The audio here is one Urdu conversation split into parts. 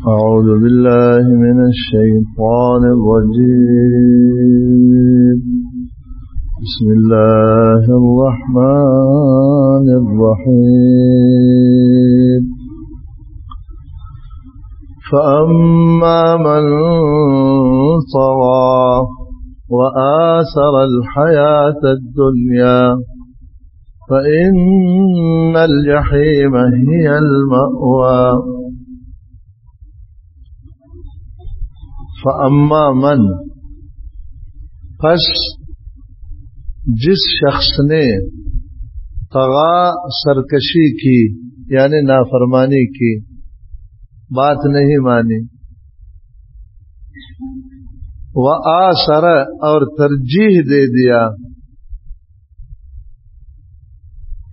أعوذ بالله من الشيطان الرجيم. بسم الله الرحمن الرحيم. فأما من طغى وآثر الحياة الدنيا فإن الجحيم هي المأوى. فأما من، پس جس شخص نے طغا سرکشی کی یعنی نافرمانی کی، بات نہیں مانی، وآثر اور ترجیح دے دیا،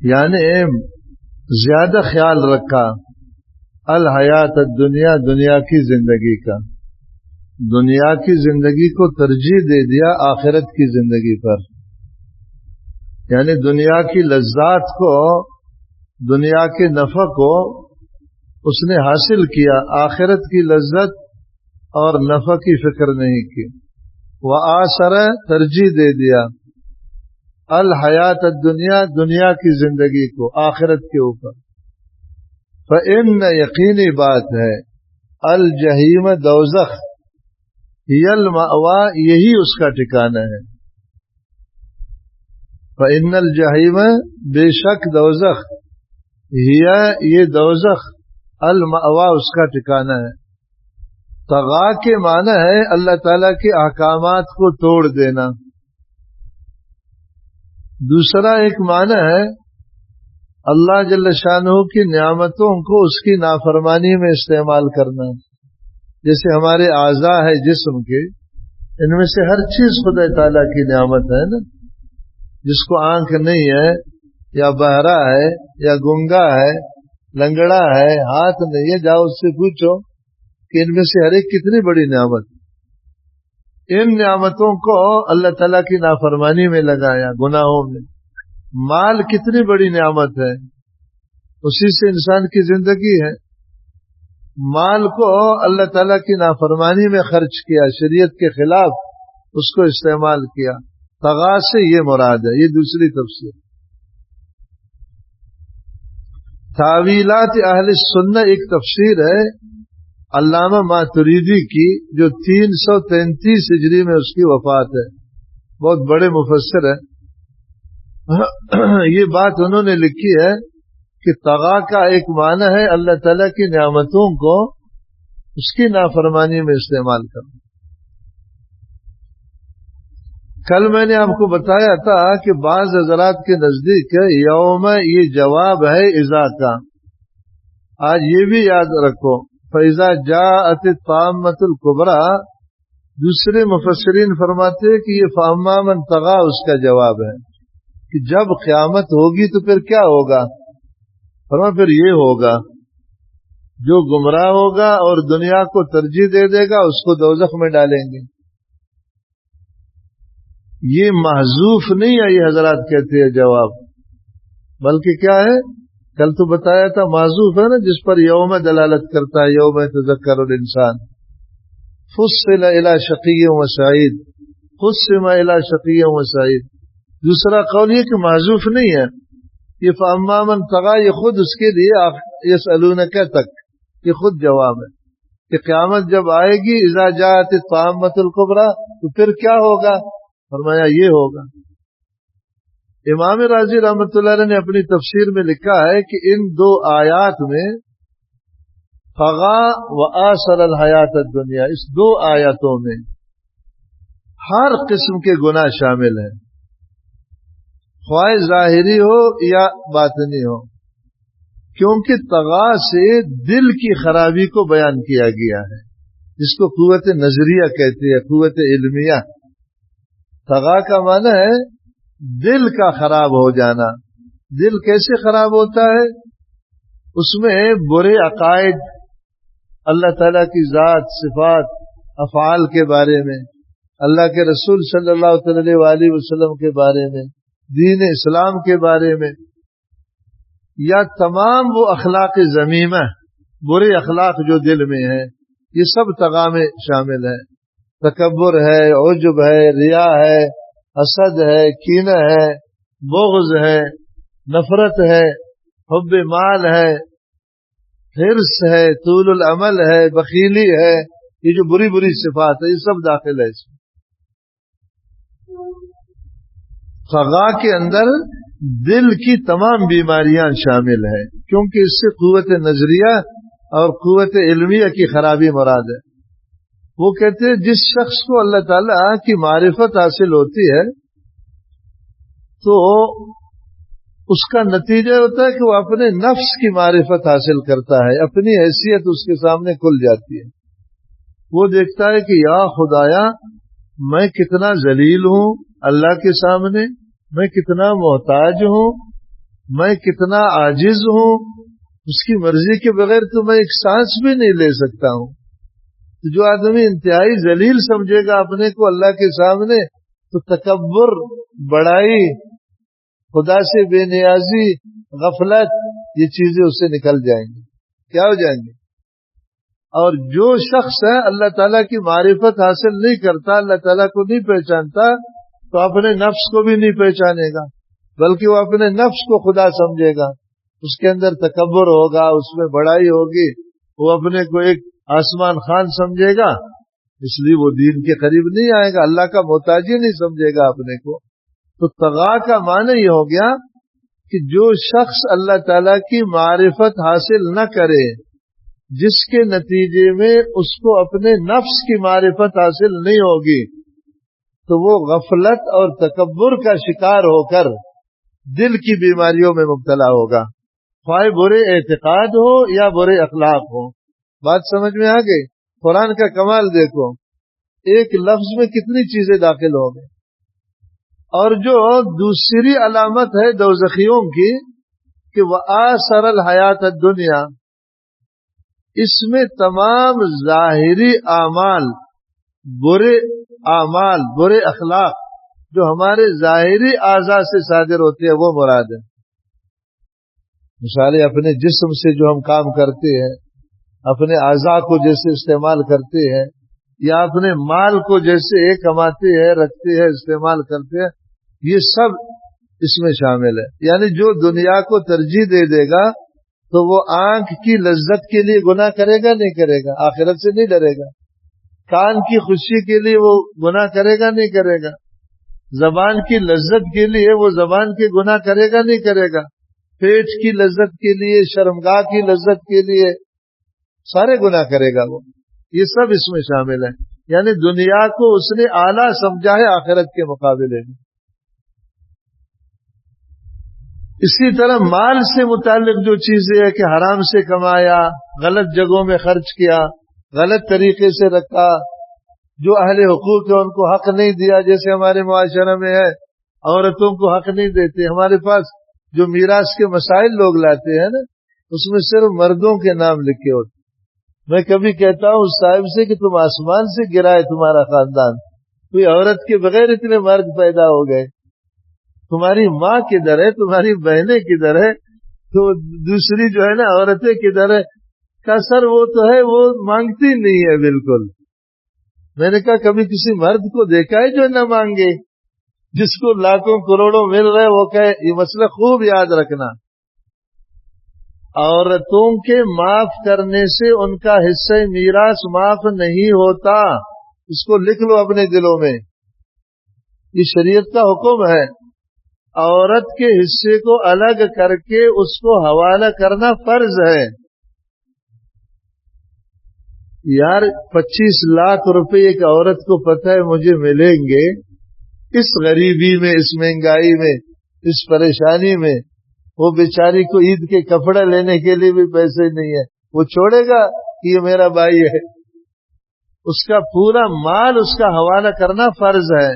یعنی زیادہ خیال رکھا، الحیات الدنیا، دنیا کی زندگی کا، دنیا کی زندگی کو ترجیح دے دیا آخرت کی زندگی پر، یعنی دنیا کی لذات کو، دنیا کے نفع کو اس نے حاصل کیا، آخرت کی لذت اور نفع کی فکر نہیں کی۔ وآثر، ترجیح دے دیا، الحیات الدنیا، دنیا کی زندگی کو آخرت کے اوپر۔ فإن، یقینی بات ہے، الجحیم، دوزخ، ہی المأویٰ، یہی اس کا ٹھکانہ ہے۔ فإن الجحیم، بے شک دوزخ، ہی، یہ دوزخ، المأویٰ، اس کا ٹھکانہ ہے۔ طغا کے معنی ہے اللہ تعالیٰ کے احکامات کو توڑ دینا۔ دوسرا ایک معنی ہے اللہ جل شانہ کی نعمتوں کو اس کی نافرمانی میں استعمال کرنا۔ جیسے ہمارے اعضاء ہے جسم کے، ان میں سے ہر چیز خدا تعالیٰ کی نعمت ہے نا۔ جس کو آنکھ نہیں ہے، یا بہرا ہے، یا گنگا ہے، لنگڑا ہے، ہاتھ نہیں ہے، جاؤ اس سے پوچھو کہ ان میں سے ہر ایک کتنی بڑی نعمت۔ ان نعمتوں کو اللہ تعالیٰ کی نافرمانی میں لگایا، گناہوں میں۔ مال کتنی بڑی نعمت ہے، اسی سے انسان کی زندگی ہے۔ مال کو اللہ تعالیٰ کی نافرمانی میں خرچ کیا، شریعت کے خلاف اس کو استعمال کیا۔ طغا سے یہ مراد ہے، یہ دوسری تفسیر۔ تاویلات اہل سنہ ایک تفسیر ہے علامہ ماتریدی کی، جو 333 ہجری میں اس کی وفات ہے، بہت بڑے مفسر ہیں۔ یہ بات انہوں نے لکھی ہے کہ طغا کا ایک معنی ہے اللہ تعالیٰ کی نعمتوں کو اس کی نافرمانی میں استعمال کرنا۔ کل میں نے آپ کو بتایا تھا کہ بعض حضرات کے نزدیک یوم، یہ جواب ہے اذا کا۔ آج یہ بھی یاد رکھو، فَإِذَا جَاءَتِ الطَّامَّةُ الْكُبْرَى۔ دوسرے مفسرین فرماتے کہ یہ فَأَمَّا مَنْ طَغَى اس کا جواب ہے کہ جب قیامت ہوگی تو پھر کیا ہوگا؟ فرمایا پھر یہ ہوگا، جو گمراہ ہوگا اور دنیا کو ترجیح دے دے گا اس کو دوزخ میں ڈالیں گے۔ یہ محذوف نہیں ہے، یہ حضرات کہتے ہیں جواب، بلکہ کیا ہے؟ کل تو بتایا تھا محذوف ہے نا، جس پر یوم دلالت کرتا ہے، یوم تذکر الانسان۔ فصل الی شقی و سعید، قسم الی شقی و سعید۔ دوسرا قول یہ کہ محذوف نہیں ہے، یہ فاما من طغى یہ خود اس کے لیے یسألونک تک، یہ خود جواب ہے کہ قیامت جب آئے گی، اذا جاءت الطامۃ الکبریٰ، تو پھر کیا ہوگا؟ فرمایا یہ ہوگا۔ امام رازی رحمۃ اللہ علیہ نے اپنی تفسیر میں لکھا ہے کہ ان دو آیات میں طغى وآثر الحیات الدنیا، اس دو آیاتوں میں ہر قسم کے گناہ شامل ہیں، خواہ ظاہری ہو یا باطنی ہو، کیونکہ طغا سے دل کی خرابی کو بیان کیا گیا ہے، جس کو قوت نظریہ کہتے ہیں، قوت علمیہ۔ طغا کا معنی ہے دل کا خراب ہو جانا۔ دل کیسے خراب ہوتا ہے؟ اس میں برے عقائد، اللہ تعالیٰ کی ذات، صفات، افعال کے بارے میں، اللہ کے رسول صلی اللہ علیہ وسلم کے بارے میں، دین اسلام کے بارے میں، یا تمام وہ اخلاق ذمیمہ، برے اخلاق جو دل میں ہیں، یہ سب طغا میں شامل ہے. تکبر ہے، عجب ہے، ریا ہے، حسد ہے، کینہ ہے، بغض ہے، نفرت ہے، حب مال ہے، حرص ہے، طول العمل ہے، بخیلی ہے. یہ جو بری بری صفات ہے یہ سب داخل ہے اس میں. طغا کے اندر دل کی تمام بیماریاں شامل ہیں، کیونکہ اس سے قوت نظریہ اور قوت علمیہ کی خرابی مراد ہے. وہ کہتے ہیں جس شخص کو اللہ تعالیٰ کی معرفت حاصل ہوتی ہے تو اس کا نتیجہ ہوتا ہے کہ وہ اپنے نفس کی معرفت حاصل کرتا ہے، اپنی حیثیت اس کے سامنے کھل جاتی ہے. وہ دیکھتا ہے کہ یا خدایا میں کتنا ذلیل ہوں اللہ کے سامنے، میں کتنا محتاج ہوں، میں کتنا عاجز ہوں، اس کی مرضی کے بغیر تو میں ایک سانس بھی نہیں لے سکتا ہوں. تو جو آدمی انتہائی ذلیل سمجھے گا اپنے کو اللہ کے سامنے تو تکبر، بڑائی، خدا سے بے نیازی، غفلت، یہ چیزیں اس سے نکل جائیں گی. کیا ہو جائیں گی؟ اور جو شخص ہے اللہ تعالیٰ کی معرفت حاصل نہیں کرتا، اللہ تعالیٰ کو نہیں پہچانتا، تو اپنے نفس کو بھی نہیں پہچانے گا، بلکہ وہ اپنے نفس کو خدا سمجھے گا. اس کے اندر تکبر ہوگا، اس میں بڑائی ہوگی، وہ اپنے کو ایک آسمان خان سمجھے گا، اس لیے وہ دین کے قریب نہیں آئے گا، اللہ کا محتاج ہی نہیں سمجھے گا اپنے کو. تو طغا کا معنی یہ ہو گیا کہ جو شخص اللہ تعالیٰ کی معرفت حاصل نہ کرے، جس کے نتیجے میں اس کو اپنے نفس کی معرفت حاصل نہیں ہوگی، تو وہ غفلت اور تکبر کا شکار ہو کر دل کی بیماریوں میں مبتلا ہوگا، خواہ برے اعتقاد ہو یا برے اخلاق ہو. بات سمجھ میں آ گئی؟ قرآن کا کمال دیکھو، ایک لفظ میں کتنی چیزیں داخل ہو گئی. اور جو دوسری علامت ہے دوزخیوں کی کہ وآثر الحیات الدنیا، اس میں تمام ظاہری اعمال، برے اعمال، برے اخلاق جو ہمارے ظاہری اعضاء سے صادر ہوتے ہیں وہ مراد ہے. مثالیں اپنے جسم سے جو ہم کام کرتے ہیں، اپنے اعضاء کو جیسے استعمال کرتے ہیں، یا اپنے مال کو جیسے کماتے ہیں، رکھتے ہیں، استعمال کرتے ہیں، یہ سب اس میں شامل ہے. یعنی جو دنیا کو ترجیح دے دے گا تو وہ آنکھ کی لذت کے لیے گناہ کرے گا نہیں کرے گا؟ آخرت سے نہیں ڈرے گا. کان کی خوشی کے لیے وہ گناہ کرے گا نہیں کرے گا؟ زبان کی لذت کے لیے وہ زبان کے گناہ کرے گا نہیں کرے گا؟ پیٹ کی لذت کے لیے، شرمگاہ کی لذت کے لیے سارے گناہ کرے گا وہ. یہ سب اس میں شامل ہے. یعنی دنیا کو اس نے اعلیٰ سمجھا ہے آخرت کے مقابلے میں. اسی طرح مال سے متعلق جو چیزیں ہے کہ حرام سے کمایا، غلط جگہوں میں خرچ کیا، غلط طریقے سے رکھا، جو اہل حقوق ہے ان کو حق نہیں دیا، جیسے ہمارے معاشرے میں ہے عورتوں کو حق نہیں دیتے. ہمارے پاس جو میراث کے مسائل لوگ لاتے ہیں نا، اس میں صرف مردوں کے نام لکھے ہوتے. میں کبھی کہتا ہوں اس صاحب سے کہ تم آسمان سے گرا ہے تمہارا خاندان، کوئی عورت کے بغیر اتنے مرد پیدا ہو گئے. تمہاری ماں کدھر ہے، تمہاری بہنیں کدھر ہے، تو دوسری جو ہے نا عورتیں کدھر ہے؟ کہا سر وہ تو ہے، وہ مانگتی نہیں ہے بالکل. میں نے کہا کبھی کسی مرد کو دیکھا ہے جو نہ مانگے؟ جس کو لاکھوں کروڑوں مل رہے وہ کہے. یہ مسئلہ خوب یاد رکھنا، عورتوں کے معاف کرنے سے ان کا حصہ میراث معاف نہیں ہوتا. اس کو لکھ لو اپنے دلوں میں، یہ شریعت کا حکم ہے. عورت کے حصے کو الگ کر کے اس کو حوالہ کرنا فرض ہے. یار 25 لاکھ روپے ایک عورت کو پتہ ہے مجھے ملیں گے، اس غریبی میں، اس مہنگائی میں، اس پریشانی میں وہ بیچاری کو عید کے کپڑے لینے کے لیے بھی پیسے نہیں ہے. وہ چھوڑے گا کہ یہ میرا بھائی ہے؟ اس کا پورا مال اس کا حوالہ کرنا فرض ہے.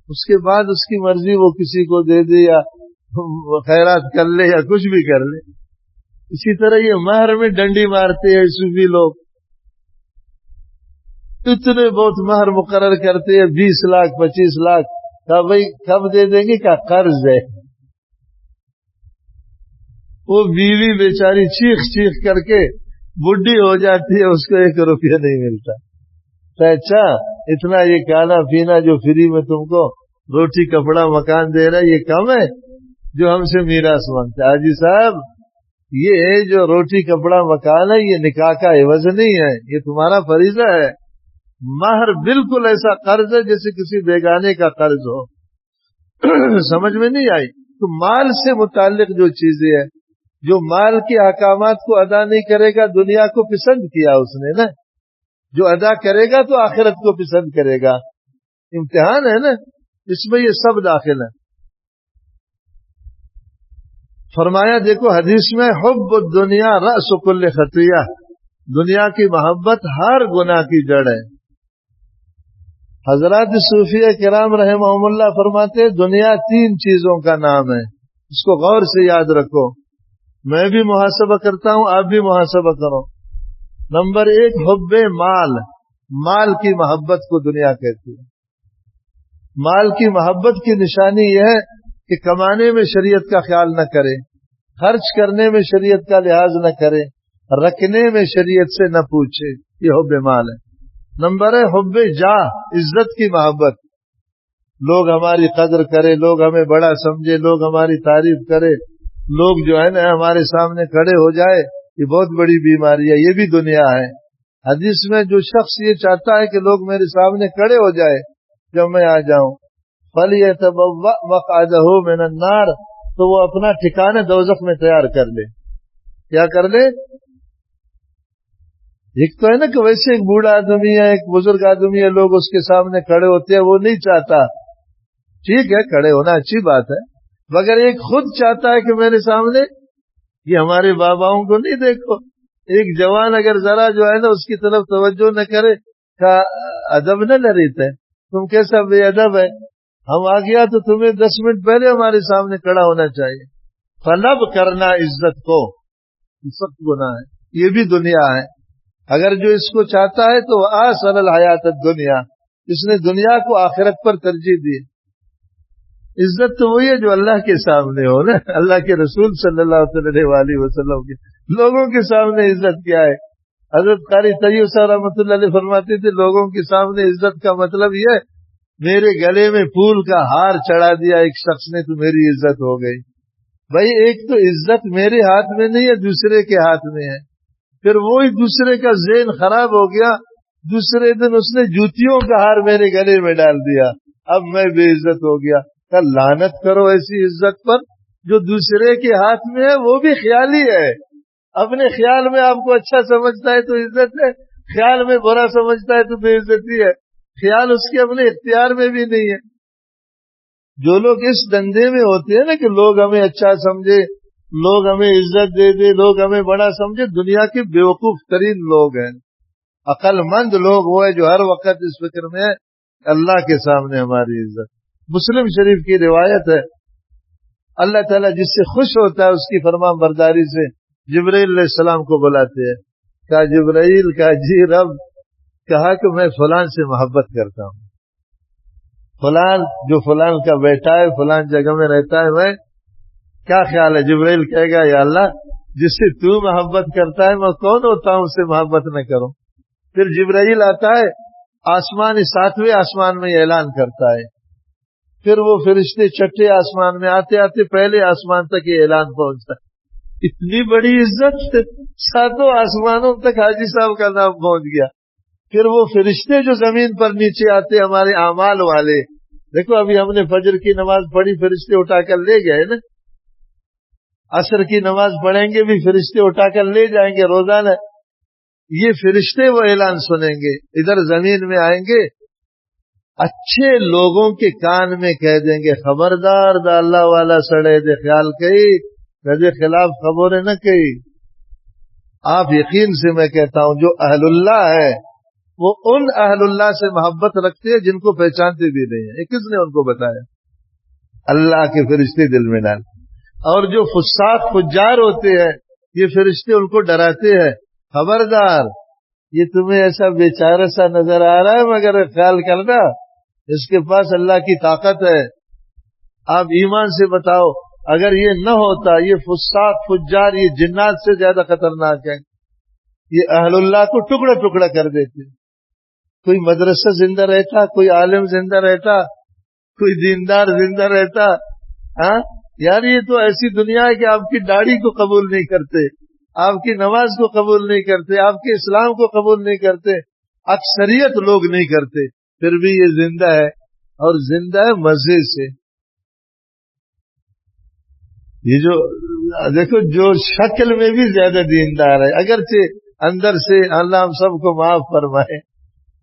اس کے بعد اس کی مرضی وہ کسی کو دے دے یا خیرات کر لے یا کچھ بھی کر لے. اسی طرح یہ مہر میں ڈنڈی مارتے ہیں صوفی لوگ، اتنے بہت مہر مقرر کرتے ہیں 20 لاکھ 25 لاکھ. کہا بھائی کب دے دیں گے؟ کہا قرض ہے. وہ بیوی بیچاری چیخ چیخ کر کے بڈھی ہو جاتی ہے اس کو 1 روپیہ نہیں ملتا. تو اچھا اتنا یہ کھانا پینا جو فری میں تم کو روٹی کپڑا مکان دے رہا ہے یہ کم ہے جو ہم سے میراث مانگتے. حاجی صاحب یہ جو روٹی کپڑا مکان ہے یہ نکاح کا عوض نہیں ہے, یہ تمہارا فریضہ ہے. مہر بالکل ایسا قرض ہے جیسے کسی بیگانے کا قرض ہو. سمجھ میں نہیں آئی؟ تو مال سے متعلق جو چیزیں ہیں, جو مال کے احکامات کو ادا نہیں کرے گا دنیا کو پسند کیا اس نے نا, جو ادا کرے گا تو آخرت کو پسند کرے گا. امتحان ہے نا, اس میں یہ سب داخل ہے. فرمایا دیکھو حدیث میں حب الدنیا رأس کل خطیہ, دنیا کی محبت ہر گناہ کی جڑ ہے. حضرات صوفیہ کرام رحمہم اللہ فرماتے دنیا 3 چیزوں کا نام ہے, اس کو غور سے یاد رکھو. میں بھی محاسبہ کرتا ہوں, آپ بھی محاسبہ کرو. نمبر 1 حب مال, مال کی محبت کو دنیا کہتی ہے. مال کی محبت کی نشانی یہ ہے کہ کمانے میں شریعت کا خیال نہ کرے, خرچ کرنے میں شریعت کا لحاظ نہ کرے, رکھنے میں شریعت سے نہ پوچھے, یہ حب مال ہے. نمبر ہے حب جاہ, عزت کی محبت, لوگ ہماری قدر کرے, لوگ ہمیں بڑا سمجھے, لوگ ہماری تعریف کرے, لوگ جو ہے نا ہمارے سامنے کھڑے ہو جائے, یہ بہت بڑی بیماری ہے, یہ بھی دنیا ہے. حدیث میں جو شخص یہ چاہتا ہے کہ لوگ میرے سامنے کھڑے ہو جائے جب میں آ جاؤں, فَلْيَتَبَوَّأْ مَقْعَدَهُ مِنَ النَّارِ, تو وہ اپنا ٹھکانہ دوزخ میں تیار کر لے. کیا کر لے؟ ایک تو ہے نا کہ ویسے ایک بوڑھا آدمی ہے, ایک بزرگ آدمی ہے, لوگ اس کے سامنے کھڑے ہوتے ہیں, وہ نہیں چاہتا. ٹھیک ہے کھڑے ہونا اچھی بات ہے, مگر ایک خود چاہتا ہے کہ میرے سامنے, یہ ہمارے باباؤں کو نہیں دیکھو, ایک جوان اگر ذرا جو ہے نا اس کی طرف توجہ نہ کرے کا ادب نہ لریتے, تم کیسا بے ادب ہے, ہم آ گیا تو تمہیں 10 منٹ پہلے ہمارے سامنے کھڑا ہونا چاہیے. طلب کرنا عزت کو سخت گناہ ہے, یہ بھی دنیا ہے. اگر جو اس کو چاہتا ہے تو آثر الحیات الدنیا, اس نے دنیا کو آخرت پر ترجیح دی. عزت تو وہی ہے جو اللہ کے سامنے ہو نا, اللہ کے رسول صلی اللہ علیہ وسلم کے. لوگوں کے سامنے عزت کیا ہے؟ حضرت قاری طیب صاحب رحمۃ اللہ علیہ فرماتے تھے لوگوں کے سامنے عزت کا مطلب یہ ہے, میرے گلے میں پھول کا ہار چڑھا دیا ایک شخص نے تو میری عزت ہو گئی. بھائی ایک تو عزت میرے ہاتھ میں نہیں ہے, دوسرے کے ہاتھ میں ہے. پھر وہی دوسرے کا ذہن خراب ہو گیا, دوسرے دن اس نے جوتیوں کا ہار میرے گلے میں ڈال دیا, اب میں بے عزت ہو گیا. لعنت کرو ایسی عزت پر جو دوسرے کے ہاتھ میں ہے, وہ بھی خیالی ہے. اپنے خیال میں آپ کو اچھا سمجھتا ہے تو عزت ہے, خیال میں برا سمجھتا ہے تو بے عزتی ہے. خیال اس کے اپنے اختیار میں بھی نہیں ہے. جو لوگ اس دندے میں ہوتے ہیں نا کہ لوگ ہمیں اچھا سمجھے, لوگ ہمیں عزت دے دے, لوگ ہمیں بڑا سمجھے, دنیا کے بیوقوف ترین لوگ ہیں. عقل مند لوگ وہ ہے جو ہر وقت اس فکر میں ہے اللہ کے سامنے ہماری عزت. مسلم شریف کی روایت ہے, اللہ تعالیٰ جس سے خوش ہوتا ہے اس کی فرمان برداری سے جبرائیل علیہ السلام کو بلاتے ہیں. کہا جبرائیل, کہا جی رب, کہا کہ میں فلان سے محبت کرتا ہوں, فلان جو فلان کا بیٹا ہے, فلان جگہ میں رہتا ہے, میں کیا خیال ہے؟ جبرائیل کہے گا یا اللہ جس سے تو محبت کرتا ہے میں کون ہوتا ہوں اس سے محبت نہ کروں. پھر جبرائیل آتا ہے آسمان 7ویں آسمان میں اعلان کرتا ہے, پھر وہ فرشتے 6 آسمان میں آتے آتے پہلے آسمان تک یہ اعلان پہنچتا ہے. اتنی بڑی عزت, 7 آسمانوں تک حاجی صاحب کا نام پہنچ گیا. پھر وہ فرشتے جو زمین پر نیچے آتے ہمارے اعمال والے, دیکھو ابھی ہم نے فجر کی نماز پڑھی, فرشتے اٹھا کر لے گئے نا, عصر کی نماز پڑھیں گے بھی فرشتے اٹھا کر لے جائیں گے روزانہ. یہ فرشتے وہ اعلان سنیں گے, ادھر زمین میں آئیں گے, اچھے لوگوں کے کان میں کہہ دیں گے خبردار دا اللہ والا سڑے دے خیال کئی رضے خلاف خبریں نہ کئی. آپ یقین سے میں کہتا ہوں جو اہل اللہ ہے وہ ان اہل اللہ سے محبت رکھتے ہیں جن کو پہچانتے بھی نہیں ہیں. کس نے ان کو بتایا؟ اللہ کے فرشتے دل میں ڈال. اور جو فساق فجار ہوتے ہیں یہ فرشتے ان کو ڈراتے ہیں, خبردار یہ تمہیں ایسا بیچارہ سا نظر آ رہا ہے مگر خیال کرنا اس کے پاس اللہ کی طاقت ہے. آپ ایمان سے بتاؤ اگر یہ نہ ہوتا, یہ فساق فجار یہ جنات سے زیادہ خطرناک ہے, یہ اہل اللہ کو ٹکڑا ٹکڑا کر دیتے. کوئی مدرسہ زندہ رہتا, کوئی عالم زندہ رہتا, کوئی دیندار زندہ رہتا. ہاں یار یہ تو ایسی دنیا ہے کہ آپ کی داڑھی کو قبول نہیں کرتے, آپ کی نماز کو قبول نہیں کرتے, آپ کے اسلام کو قبول نہیں کرتے, اکثریت لوگ نہیں کرتے, پھر بھی یہ زندہ ہے, اور زندہ ہے مزے سے. یہ جو دیکھو جو شکل میں بھی زیادہ دیندار ہے, اگرچہ اندر سے اللہ ہم سب کو معاف فرمائے,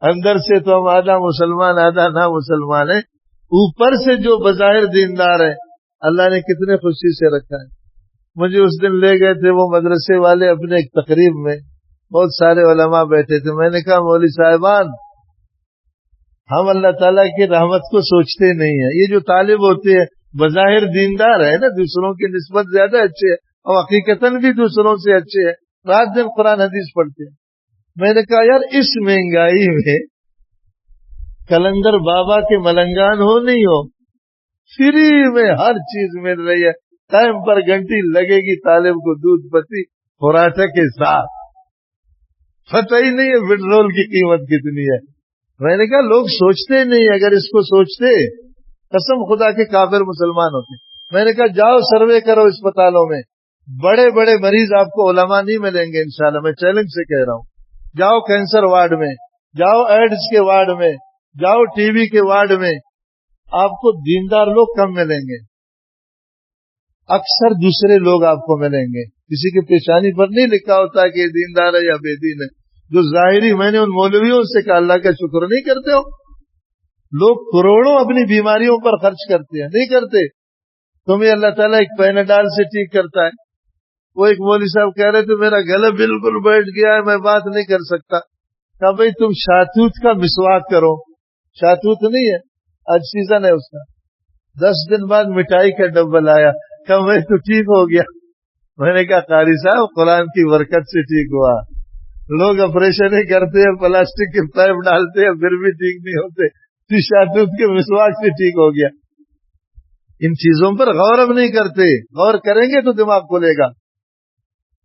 اندر سے تو ہم آدھا مسلمان آدھا نہ مسلمان ہیں, اوپر سے جو بظاہر دیندار ہے اللہ نے کتنے خوشی سے رکھا ہے. مجھے اس دن لے گئے تھے وہ مدرسے والے اپنے ایک تقریب میں, بہت سارے علماء بیٹھے تھے. میں نے کہا مولوی صاحبان, ہم اللہ تعالیٰ کی رحمت کو سوچتے نہیں ہیں. یہ جو طالب ہوتے ہیں بظاہر دیندار ہے نا, دوسروں کی نسبت زیادہ اچھے ہیں اور حقیقتاً بھی دوسروں سے اچھے ہیں, رات دن قرآن حدیث پڑھتے ہیں. میں نے کہا یار اس مہنگائی میں کلندر بابا کے ملنگان ہو نہیں ہو, فری میں ہر چیز مل رہی ہے, ٹائم پر گھنٹی لگے گی طالب کو دودھ پتی خوراٹا کے ساتھ, پتہ ہی نہیں ہے پٹرول کی قیمت کتنی ہے. میں نے کہا لوگ سوچتے نہیں, اگر اس کو سوچتے قسم خدا کے کافر مسلمان ہوتے. میں نے کہا جاؤ سروے کرو اسپتالوں میں, بڑے بڑے مریض آپ کو علماء نہیں ملیں گے انشاءاللہ, میں چیلنج سے کہہ رہا ہوں. جاؤ کینسر وارڈ میں, جاؤ ایڈز کے وارڈ میں, جاؤ ٹی وی کے وارڈ میں, آپ کو دیندار لوگ کم ملیں گے, اکثر دوسرے لوگ آپ کو ملیں گے. کسی کی پیشانی پر نہیں لکھا ہوتا کہ یہ دیندار ہے یا بے دین ہے. جو ظاہری, میں نے ان مولویوں سے کہا اللہ کا شکر نہیں کرتے ہو, لوگ کروڑوں اپنی بیماریوں پر خرچ کرتے ہیں, نہیں کرتے. تمہیں اللہ تعالیٰ ایک پیناڈال سے ٹھیک کرتا ہے. وہ ایک مولوی صاحب کہہ رہے تھے میرا گلا بالکل بیٹھ گیا ہے, میں بات نہیں کر سکتا. کہا بھائی تم شاتوت کا مسواک کرو. شاتوت نہیں ہے, آج سیزن ہے اس کا. 10 دن بعد مٹھائی کا ڈبہ لایا, کہا میں تو ٹھیک ہو گیا. میں نے کہا قاری صاحب قرآن کی برکت سے ٹھیک ہوا. لوگ آپریشن ہی کرتے ہیں, پلاسٹک کے پائپ ڈالتے ہیں, پھر بھی ٹھیک نہیں ہوتے. تو شاتوت کے مسواک سے ٹھیک ہو گیا. ان چیزوں پر غور اب نہیں کرتے, غور کریں گے تو دماغ کھلے گا.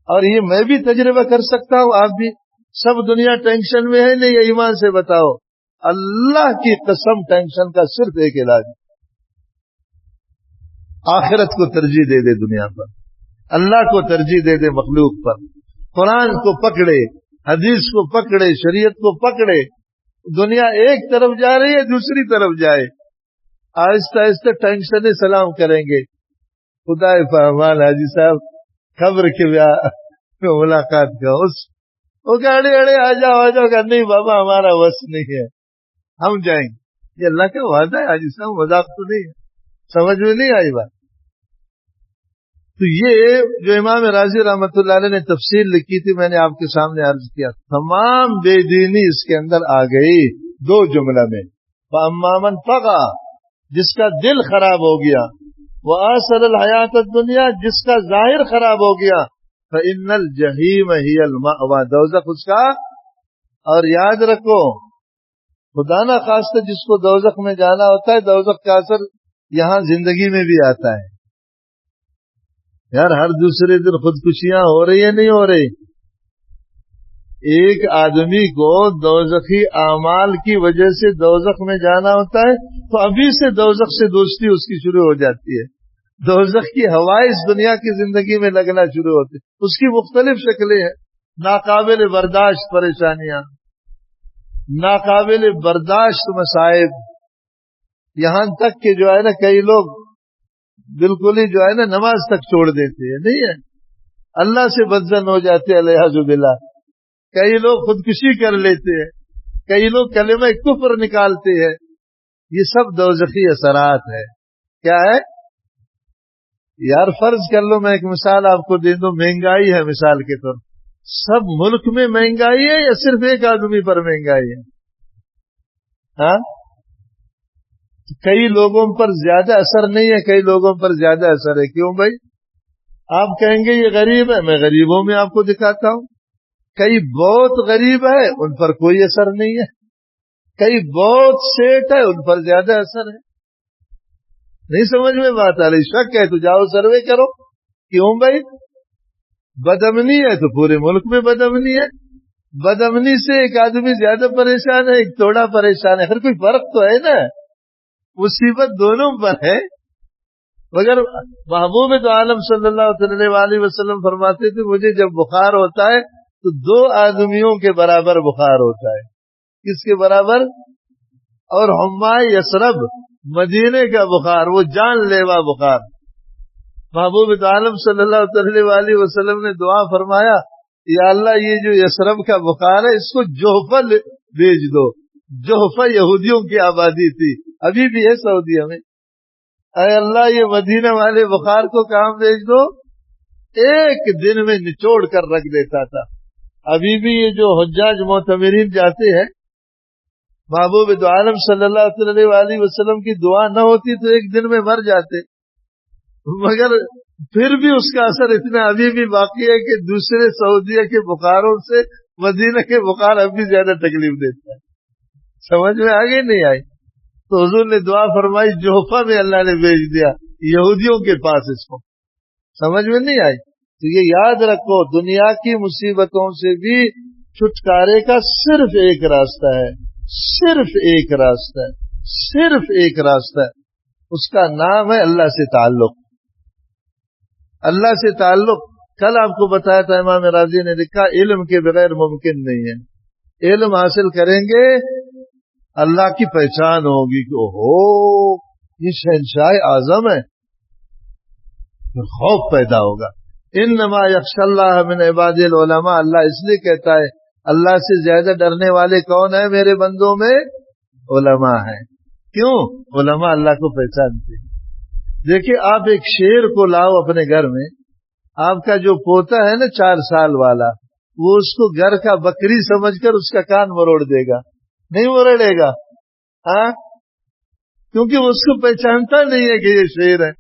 اور یہ میں بھی تجربہ کر سکتا ہوں, آپ بھی. سب دنیا ٹینشن میں ہے, نہیں ایمان سے بتاؤ, اللہ کی قسم ٹینشن کا صرف ایک علاج, آخرت کو ترجیح دے دے دنیا پر, اللہ کو ترجیح دے دے مخلوق پر. قرآن کو پکڑے, حدیث کو پکڑے, شریعت کو پکڑے. دنیا ایک طرف جا رہی ہے, دوسری طرف جائے. آہستہ آہستہ ٹینشن سلام کریں گے. خدا فہمان حاجی صاحب خبر کے ملاقات کا وہ گاڑی اڑے آ جاؤ کہ نہیں بابا ہمارا وس نہیں ہے, ہم جائیں گے. یہ اللہ کا وعدہ ہے حاجی صاحب, مذاق تو نہیں ہے. سمجھ میں نہیں آئی بات. تو یہ جو امام راضی رحمۃ اللہ علیہ نے تفسیر لکھی تھی, میں نے آپ کے سامنے عرض کیا, تمام بے دینی اس کے اندر آ گئی 2 جملہ میں. فَأَمَّا مَنْ طَغَىٰ, جس کا دل خراب ہو گیا, وَآثَرَ الْحَيَاةَ الدُّنْيَا, جس کا ظاہر خراب ہو گیا, فَإِنَّ الْجَحِيمَ هِيَ الْمَأْوَىٰ, دوزخ اس کا. اور یاد رکھو, خدا نہ خواستہ جس کو دوزخ میں جانا ہوتا ہے, دوزخ کا اثر یہاں زندگی میں بھی آتا ہے. یار ہر دوسرے دن خودکشیاں ہو رہی ہیں, نہیں ہو رہی. ایک آدمی کو دوزخی اعمال کی وجہ سے دوزخ میں جانا ہوتا ہے, تو ابھی سے دوزخ سے دوستی اس کی شروع ہو جاتی ہے. دوزخ کی ہوائیں اس دنیا کی زندگی میں لگنا شروع ہوتی. اس کی مختلف شکلیں ہیں, ناقابل برداشت پریشانیاں, ناقابل برداشت مصائب, یہاں تک کہ جو ہے نا کئی لوگ بالکل ہی جو ہے نا نماز تک چھوڑ دیتے ہیں, نہیں ہے, اللہ سے بدزن ہو جاتے ہیں الحمد للہ. کئی لوگ خودکشی کر لیتے ہیں, کئی لوگ کلمہ کفر نکالتے ہیں. یہ سب دوزخی اثرات ہے. کیا ہے یار, فرض کر لو, میں ایک مثال آپ کو دے دوں. مہنگائی ہے مثال کے طور, سب ملک میں مہنگائی ہے یا صرف ایک آدمی پر مہنگائی ہے؟ ہاں, کئی لوگوں پر زیادہ اثر نہیں ہے, کئی لوگوں پر زیادہ اثر ہے. کیوں بھائی؟ آپ کہیں گے یہ غریب ہے, میں غریبوں میں آپ کو دکھاتا ہوں. کئی بہت غریب ہے, ان پر کوئی اثر نہیں ہے. کئی بہت سیٹ ہے, ان پر زیادہ اثر ہے. نہیں سمجھ میں بات آ رہی؟ شک ہے تو جاؤ سروے کرو. کیوں بھائی؟ بدامنی ہے تو پورے ملک میں بدامنی ہے. بدامنی سے ایک آدمی زیادہ پریشان ہے، ایک تھوڑا پریشان ہے، ہر کوئی فرق تو ہے نا، مصیبت دونوں پر ہے. مگر محبوب تو عالم صلی اللہ علیہ وسلم فرماتے تھے مجھے جب بخار ہوتا ہے تو 2 آدمیوں کے برابر بخار ہوتا ہے. کس کے برابر؟ اور حمّا یثرب، مدینے کا بخار، وہ جان لیوا بخار. محبوب تو عالم صلی اللہ علیہ وسلم نے دعا فرمایا یا اللہ یہ جو یثرب کا بخار ہے اس کو جوحفہ بھیج دو. جوحفہ یہودیوں کی آبادی تھی، ابھی بھی ہے سعودیہ میں. اے اللہ یہ مدینہ والے بخار کو کہاں بھیج دو. ایک دن میں نچوڑ کر رکھ دیتا تھا. ابھی بھی یہ جو حجاج معتمرین جاتے ہیں، محبوب دو عالم صلی اللہ علیہ وسلم کی دعا نہ ہوتی تو ایک دن میں مر جاتے. مگر پھر بھی اس کا اثر اتنا ابھی بھی باقی ہے کہ دوسرے سعودیہ کے بخاروں سے مدینہ کے بخار اب بھی زیادہ تکلیف دیتا ہے. سمجھ میں آگے نہیں آئی تو حضور نے دعا فرمائی، جوحفہ میں اللہ نے بھیج دیا یہودیوں کے پاس اس کو. سمجھ میں نہیں آئی تو یہ یاد رکھو، دنیا کی مصیبتوں سے بھی چھٹکارے کا صرف ایک راستہ ہے، صرف ایک راستہ ہے، صرف ایک راستہ ہے. اس کا نام ہے اللہ سے تعلق. اللہ سے تعلق. کل آپ کو بتایا تھا، امام راضی نے لکھا علم کے بغیر ممکن نہیں ہے. علم حاصل کریں گے اللہ کی پہچان ہوگی کہ اوہو یہ شہنشاہ اعظم ہے، خوف پیدا ہوگا. انما یخشی اللہ من عباد العلماء، اللہ اس لیے کہتا ہے اللہ سے زیادہ ڈرنے والے کون ہیں میرے بندوں میں؟ علماء ہیں. کیوں؟ علماء اللہ کو پہچانتے ہیں. دیکھیں آپ ایک شیر کو لاؤ اپنے گھر میں، آپ کا جو پوتا ہے نا 4 سال والا، وہ اس کو گھر کا بکری سمجھ کر اس کا کان مروڑ دے گا، نہیں مروڑے گا؟ ہاں، کیونکہ وہ اس کو پہچانتا نہیں ہے کہ یہ شیر ہے.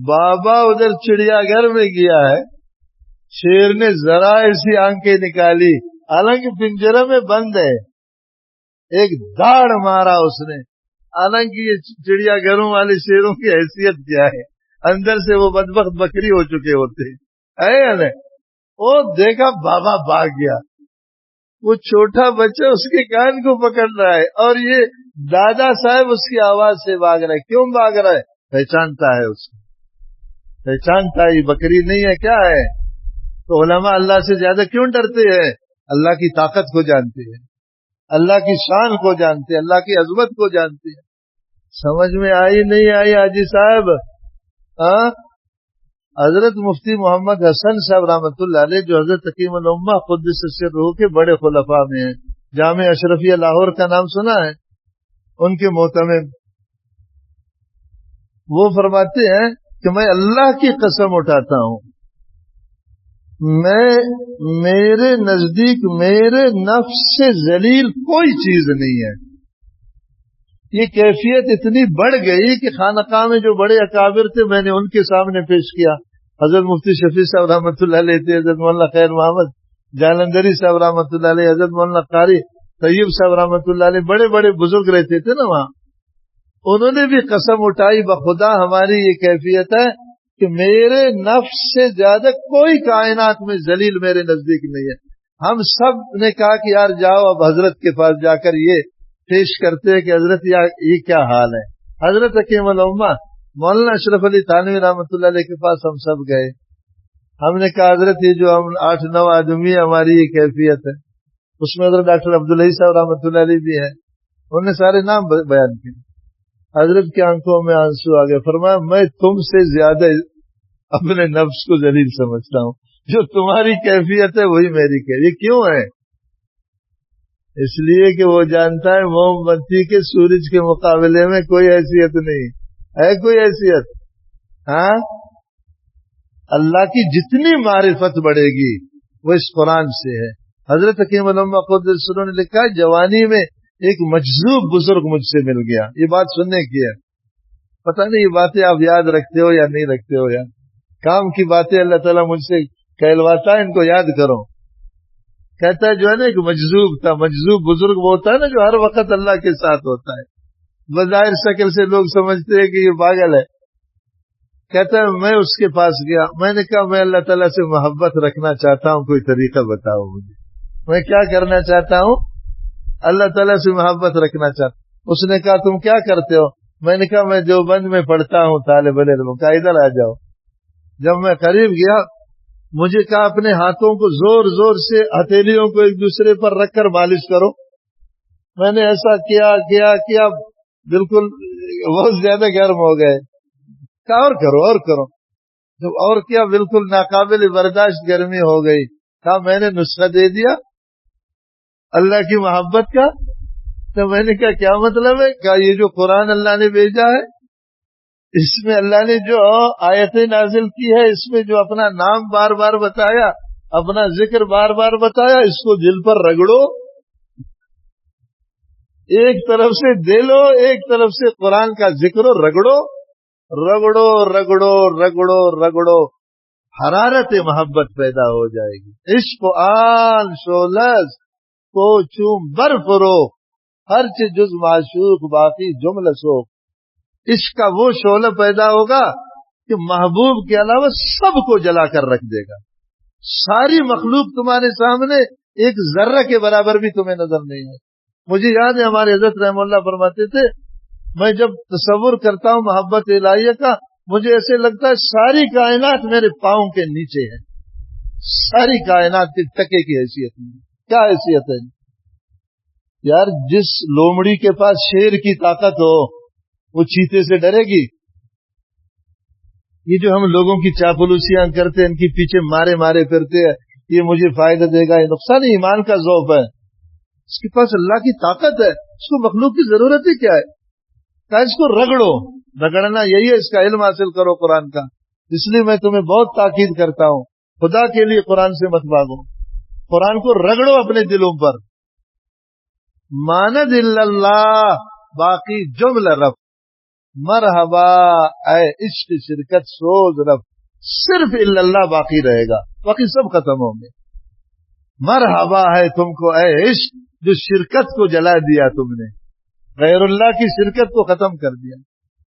بابا ادھر چڑیا گھر میں گیا ہے، شیر نے ذرا ایسی آنکھیں نکالی، حالانکہ پنجرے میں بند ہے، ایک داڑ مارا اس نے. حالانکہ یہ چڑیا گھروں والے شیروں کی حیثیت کیا ہے، اندر سے وہ بدبخت بکری ہو چکے ہوتے ہیں. وہ دیکھا بابا بھاگ گیا، وہ چھوٹا بچہ اس کے کان کو پکڑ رہا ہے اور یہ دادا صاحب اس کی آواز سے بھاگ رہا ہے. کیوں بھاگ رہا ہے؟ پہچانتا ہے اس کو، پہچانتا ہے یہ بکری نہیں ہے، کیا ہے. تو علماء اللہ سے زیادہ کیوں ڈرتے ہیں؟ اللہ کی طاقت کو جانتے ہیں، اللہ کی شان کو جانتے ہیں، اللہ کی عظمت کو جانتے ہیں. سمجھ میں آئی نہیں آئی حاجی صاحب؟ حضرت مفتی محمد حسن صاحب رحمۃ اللہ علیہ جو حضرت حکیم الامہ قدس سرہ کے بڑے خلفاء میں ہیں، جامع اشرفیہ لاہور کا نام سنا ہے؟ ان کے محتمم وہ فرماتے ہیں کہ میں اللہ کی قسم اٹھاتا ہوں، میرے نزدیک میرے نفس سے ذلیل کوئی چیز نہیں ہے. یہ کیفیت اتنی بڑھ گئی کہ خانقاہ میں جو بڑے اکابر تھے میں نے ان کے سامنے پیش کیا. حضرت مفتی شفیع صاحب رحمۃ اللہ علیہ تھے، حضرت مولانا خیر محمد جالندری صاحب رحمۃ اللہ علیہ، حضرت مولانا قاری طیب صاحب رحمۃ اللہ علیہ، بڑے بڑے بزرگ رہتے تھے نا وہاں. انہوں نے بھی قسم اٹھائی بخدا ہماری یہ کیفیت ہے کہ میرے نفس سے زیادہ کوئی کائنات میں ذلیل میرے نزدیک نہیں ہے. ہم سب نے کہا کہ یار جاؤ اب حضرت کے پاس جا کر یہ پیش کرتے ہیں کہ حضرت یہ کیا حال ہے. حضرت حکیم الامہ مولانا اشرف علی تھانوی رحمۃ اللہ علیہ کے پاس ہم سب گئے. ہم نے کہا حضرت یہ جو ہم 8-9 آدمی ہماری یہ کیفیت ہے، اس میں حضرت ڈاکٹر عبداللہ صاحب رحمۃ اللہ علیہ بھی ہے. انہوں نے سارے نام بیان کیے. حضرت کی آنکھوں میں آنسو آ گئے. فرمایا میں تم سے زیادہ اپنے نفس کو ذلیل سمجھتا ہوں، جو تمہاری کیفیت ہے وہی میری کیفیت. یہ کیوں ہے؟ اس لیے کہ وہ جانتا ہے موم بتی کے سورج کے مقابلے میں کوئی حیثیت نہیں ہے. کوئی حیثیت؟ ہاں، اللہ کی جتنی معرفت بڑھے گی وہ اس قرآن سے ہے. حضرت حکیم الامہ قدس سرہ نے لکھا ہے جوانی میں ایک مجذوب بزرگ مجھ سے مل گیا. یہ بات سننے کی ہے، پتہ نہیں یہ باتیں آپ یاد رکھتے ہو یا نہیں رکھتے ہو. یا کام کی باتیں اللہ تعالیٰ مجھ سے کہلواتا ہے، ان کو یاد کرو. کہتا ہے جو ہے نا ایک مجذوب تھا. مجذوب بزرگ وہ ہوتا ہے نا جو ہر وقت اللہ کے ساتھ ہوتا ہے. بظاہر شکل سے لوگ سمجھتے ہیں کہ یہ پاگل ہے. کہتا ہے میں اس کے پاس گیا، میں نے کہا میں اللہ تعالیٰ سے محبت رکھنا چاہتا ہوں، کوئی طریقہ بتاؤ مجھے. میں کیا کرنا چاہتا ہوں؟ اللہ تعالیٰ سے محبت رکھنا چاہتا ہوں۔ اس نے کہا تم کیا کرتے ہو؟ میں نے کہا میں دیوبند میں پڑھتا ہوں طالب علم۔ کہا ادھر آ جاؤ۔ جب میں قریب گیا مجھے کہا اپنے ہاتھوں کو زور زور سے ہتھیلیوں کو ایک دوسرے پر رکھ کر مالش کرو۔ میں نے ایسا کیا بالکل بہت زیادہ گرم ہو گئے۔ کہا اور کرو۔ جب اور کیا بالکل ناقابل برداشت گرمی ہو گئی۔ کہا میں نے نسخہ دے دیا اللہ کی محبت کا۔ تو میں نے کہا کیا مطلب ہے؟ کہا یہ جو قرآن اللہ نے بھیجا ہے اس میں اللہ نے جو آیتیں نازل کی ہے اس میں جو اپنا نام بار بار بتایا، اپنا ذکر بار بار بتایا، اس کو دل پر رگڑو، ایک طرف سے دے لو، ایک طرف سے قرآن کا ذکر رگڑو رگڑو رگڑو رگڑو رگڑو، حرارت محبت پیدا ہو جائے گی۔ عشق آن شولز کو چوم برف رو، ہر چیز جز معشوق باقی جملہ سوک۔ عشق کا وہ شعلہ پیدا ہوگا کہ محبوب کے علاوہ سب کو جلا کر رکھ دے گا۔ ساری مخلوق تمہارے سامنے ایک ذرہ کے برابر بھی تمہیں نظر نہیں ہے۔ مجھے یاد ہے ہمارے حضرت رحم اللہ فرماتے تھے میں جب تصور کرتا ہوں محبت الہیہ کا مجھے ایسے لگتا ہے ساری کائنات میرے پاؤں کے نیچے ہے، ساری کائنات کے ٹکے کی حیثیت میں۔ کیا حیثیت ہے یار؟ جس لومڑی کے پاس شیر کی طاقت ہو وہ چیتے سے ڈرے گی؟ یہ جو ہم لوگوں کی چاپلوسیاں کرتے ہیں، ان کے پیچھے مارے پھرتے ہیں، یہ مجھے فائدہ دے گا، یہ نقصان ایمان کا ذوق ہے۔ اس کے پاس اللہ کی طاقت ہے، اس کو مخلوق کی ضرورت ہی کیا ہے؟ کہ اس کو رگڑو، رگڑنا یہی ہے، اس کا علم حاصل کرو قرآن کا۔ اس لیے میں تمہیں بہت تاکید کرتا ہوں خدا کے لیے قرآن سے مت بھاگو، قرآن کو رگڑو اپنے دلوں پر۔ ماند اللہ باقی جملہ رب، مرحبا اے عشق شرکت سوز رب، صرف اللہ باقی رہے گا، باقی سب ختم ہوں گے۔ مرحبا ہے تم کو اے عشق جو شرکت کو جلا دیا تم نے، غیر اللہ کی شرکت کو ختم کر دیا۔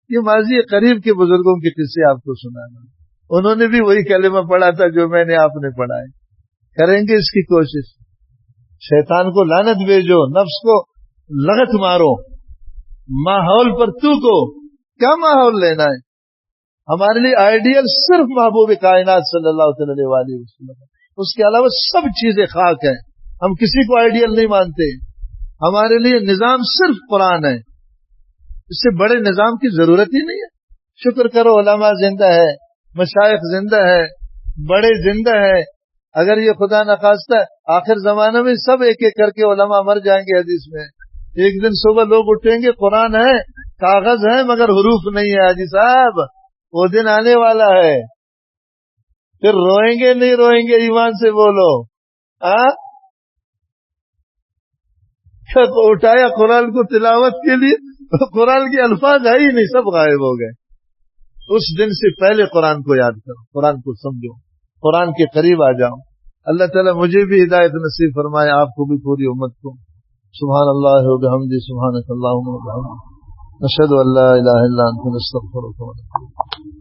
یہ ماضی قریب کے بزرگوں کے قصے آپ کو سنانا، انہوں نے بھی وہی کلمہ پڑھا تھا جو میں نے آپ نے پڑھا ہے۔ کریں گے اس کی کوشش، شیطان کو لعنت بھیجو، نفس کو لغت مارو، ماحول پر تو کو کیا ماحول لینا ہے؟ ہمارے لیے آئیڈیل صرف محبوب کائنات صلی اللہ علیہ وآلہ وسلم، اس کے علاوہ سب چیزیں خاک ہیں، ہم کسی کو آئیڈیل نہیں مانتے۔ ہمارے لیے نظام صرف قرآن ہے، اس سے بڑے نظام کی ضرورت ہی نہیں ہے۔ شکر کرو علماء زندہ ہے، مشائخ زندہ ہے، بڑے زندہ ہے۔ اگر یہ خدا نخواستہ آخر زمانے میں سب ایک ایک کر کے علماء مر جائیں گے، حدیث میں ایک دن صبح لوگ اٹھیں گے قرآن ہے، کاغذ ہے مگر حروف نہیں ہے، حاجی صاحب وہ دن آنے والا ہے، پھر روئیں گے نہیں روئیں گے؟ ایمان سے بولو۔ اٹھایا قرآن کو تلاوت کے لیے، قرآن کے الفاظ ہے ہی نہیں، سب غائب ہو گئے۔ اس دن سے پہلے قرآن کو یاد کرو، قرآن کو سمجھو، قرآن کے قریب آ جاؤ۔ اللہ تعالیٰ مجھے بھی ہدایت نصیب فرمائے، آپ کو بھی، پوری امت کو۔ سبحان اللہ و بحمدہ، سبحانک اللہم و بحمدک، نشہد ان لا الہ الا انت، نستغفرک و نتوب الیک۔